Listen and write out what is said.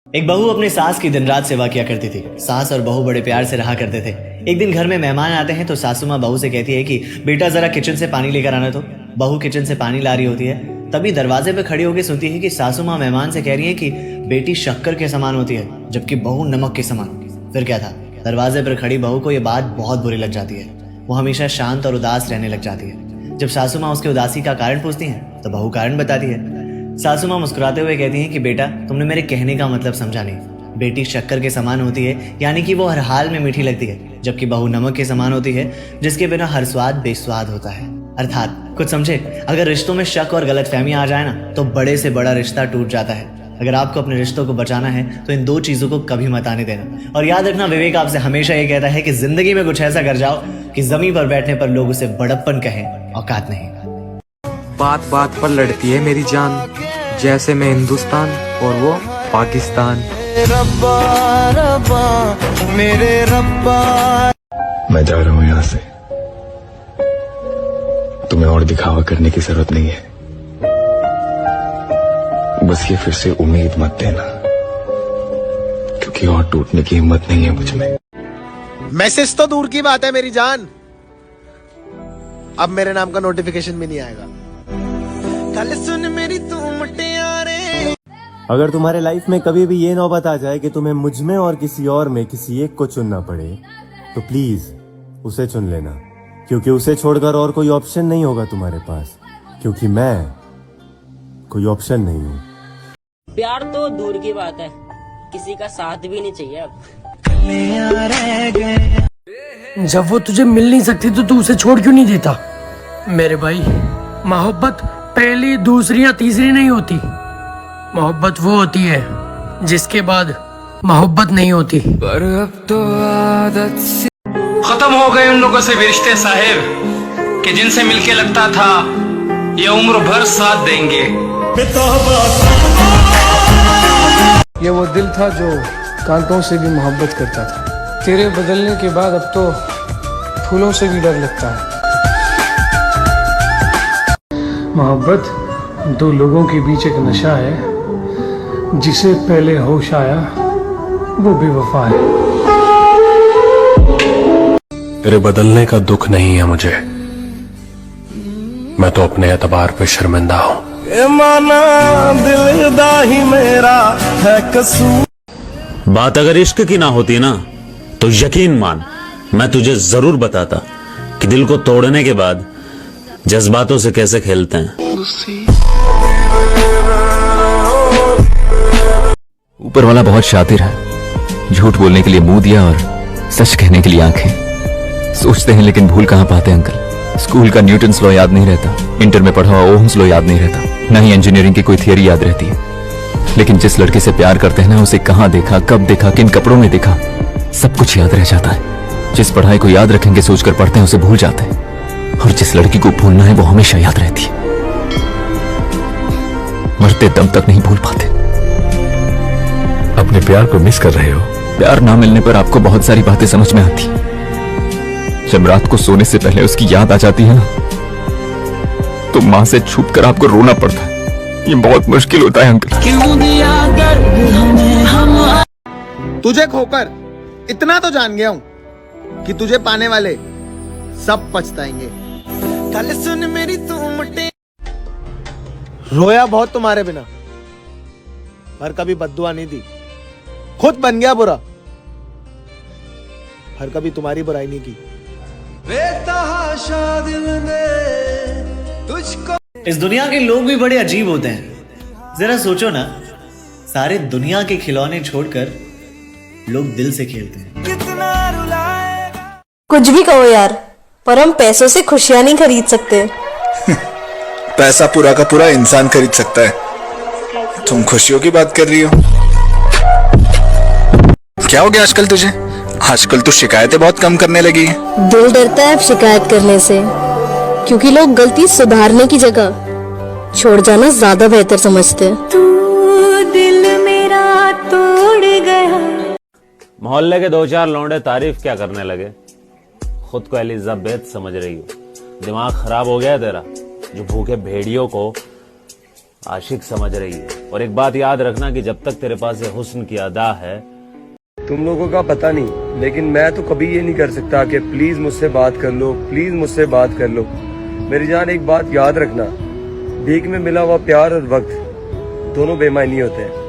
एक बहू अपनी सास की दिन रात सेवा किया करती थी। सास और बहू बड़े प्यार से रहा करते थे। एक दिन घर में मेहमान आते हैं तो सासू माँ बहू से कहती है कि बेटा जरा किचन से पानी लेकर आना। तो बहू किचन से पानी ला रही होती है, तभी दरवाजे पे खड़ी होकर सुनती है कि सासू माँ मेहमान से कह रही है कि बेटी शक्कर के समान होती है जबकि बहू नमक के समान। फिर क्या था, दरवाजे पर खड़ी बहू को यह बात बहुत बुरी लग जाती है। वो हमेशा शांत और उदास रहने लग जाती है। जब सासू माँ उसके उदासी का कारण पूछती हैं तो बहू कारण बताती है। सासू माँ मुस्कुराते हुए कहती हैं कि बेटा तुमने मेरे कहने का मतलब समझा नहीं। बेटी शक्कर के समान होती है यानी कि वो हर हाल में मीठी लगती है, जबकि बहू नमक के समान होती है जिसके बिना हर स्वाद बेस्वाद होता है। अर्थात कुछ समझे, अगर रिश्तों में शक और गलतफहमी आ जाए ना तो बड़े से बड़ा रिश्ता टूट जाता है। अगर आपको अपने रिश्तों को बचाना है तो इन दो चीजों को कभी मत आने देना। और याद रखना, विवेक आपसे हमेशा ये कहता है कि जिंदगी में कुछ ऐसा कर जाओ कि जमीन पर बैठने पर लोग उसे बड़प्पन कहें, औकात नहीं। बात बात पर लड़ती है मेरी जान, जैसे मैं हिंदुस्तान और वो पाकिस्तान। रब्बा रब्बा मेरे रब्बा। मैं जा रहा हूँ यहाँ से, तुम्हें और दिखावा करने की जरूरत नहीं है। बस ये फिर से उम्मीद मत देना, क्योंकि और टूटने की हिम्मत नहीं है मुझ में। मैसेज तो दूर की बात है मेरी जान, अब मेरे नाम का नोटिफिकेशन भी नहीं आएगा। कल सुन मेरी तू मुटियारे। अगर तुम्हारे लाइफ में कभी भी ये नौबत आ जाए कि तुम्हें मुझ में और किसी और में किसी एक को चुनना पड़े, तो प्लीज उसे चुन लेना, क्योंकि उसे छोड़कर और कोई ऑप्शन नहीं होगा तुम्हारे पास, क्योंकि मैं कोई ऑप्शन नहीं हूँ। प्यार तो दूर की बात है, किसी का साथ भी नहीं चाहिए अब। जब वो तुझे मिल नहीं सकती तो तू उसे छोड़ क्यों नहीं देता? मेरे भाई, मोहब्बत पहली दूसरी या तीसरी नहीं होती। मोहब्बत वो होती है जिसके बाद मोहब्बत नहीं होती। पर अब तो आदत से खत्म हो गए उन लोगों से भी रिश्ते साहिब कि जिनसे मिलके लगता था ये उम्र भर साथ देंगे। ये वो दिल था जो कांटों से भी मोहब्बत करता था। तेरे बदलने के बाद अब तो फूलों से भी डर लगता है। मोहब्बत दो लोगों के बीच एक नशा है, जिसे पहले होश आया वो बेवफा है। तेरे बदलने का दुख नहीं है मुझे, मैं तो अपने एतबार पे शर्मिंदा हूँ। माना दिलदा ही मेरा है कसूर। बात अगर इश्क की ना होती ना तो यकीन मान मैं तुझे जरूर बताता कि दिल को तोड़ने के बाद जज्बातों से कैसे खेलते हैं। ऊपर वाला बहुत शातिर है, झूठ बोलने के लिए मुंह दिया और सच कहने के लिए आंखें। सोचते हैं लेकिन भूल कहां पाते अंकल। स्कूल का न्यूटन्स लॉ याद नहीं रहता, इंटर में पढ़ा हुआ ओहम्स लॉ याद नहीं रहता, ना ही इंजीनियरिंग की कोई थियरी याद रहती है। लेकिन जिस लड़के से प्यार करते हैं ना, उसे कहां देखा, कब देखा, किन कपड़ों में देखा, सब कुछ याद रह जाता है। जिस पढ़ाई को याद रखेंगे सोचकर पढ़ते हैं उसे भूल जाते हैं, और जिस लड़की को भूलना है वो हमेशा याद रहती है। मरते दम तक नहीं भूल पाते। अपने प्यार को मिस कर रहे हो? प्यार ना मिलने पर आपको बहुत सारी बातें समझ में आती। जब रात को सोने से पहले उसकी याद आ जाती है ना, तो मां से छुप कर आपको रोना पड़ता है। ये बहुत मुश्किल होता है अंकल। तुझे खोकर इतना तो जान गया हूँ कि तुझे पाने वाले सब पछताएंगे। कल सुन मेरी तू मुटे। रोया बहुत तुम्हारे बिना, पर कभी बद्दुआ नहीं दी। खुद बन गया बुरा, पर कभी तुम्हारी बुराई नहीं की। तुझको इस दुनिया के लोग भी बड़े अजीब होते हैं। जरा सोचो ना, सारे दुनिया के खिलौने छोड़कर लोग दिल से खेलते हैं। कुछ भी कहो यार, पर हम पैसों से खुशियां नहीं खरीद सकते। पैसा पूरा का पूरा इंसान खरीद सकता है। तुम खुशियों की बात कर रही हो? क्या हो गया आजकल तुझे? आजकल तो शिकायतें बहुत कम करने लगी है। दिल डरता है अब शिकायत करने से, क्योंकि लोग गलती सुधारने की जगह छोड़ जाना ज्यादा बेहतर समझते हैं। तू दिल मेरा तोड़ गया। मोहल्ले के दो चार लौंडे तारीफ क्या करने लगे, खुद को एलिजाबेथ समझ रही हो। दिमाग खराब हो गया तेरा, जो भूखे भेड़ियों को आशिक समझ रही है। और एक बात याद रखना कि जब तक तेरे पास ये हुस्न की अदा है। तुम लोगों का पता नहीं, लेकिन मैं तो कभी ये नहीं कर सकता कि प्लीज मुझसे बात कर लो, प्लीज मुझसे बात कर लो। मेरी जान एक बात याद रखना, भीख में मिला हुआ प्यार और वक्त दोनों बेमायनी होते हैं।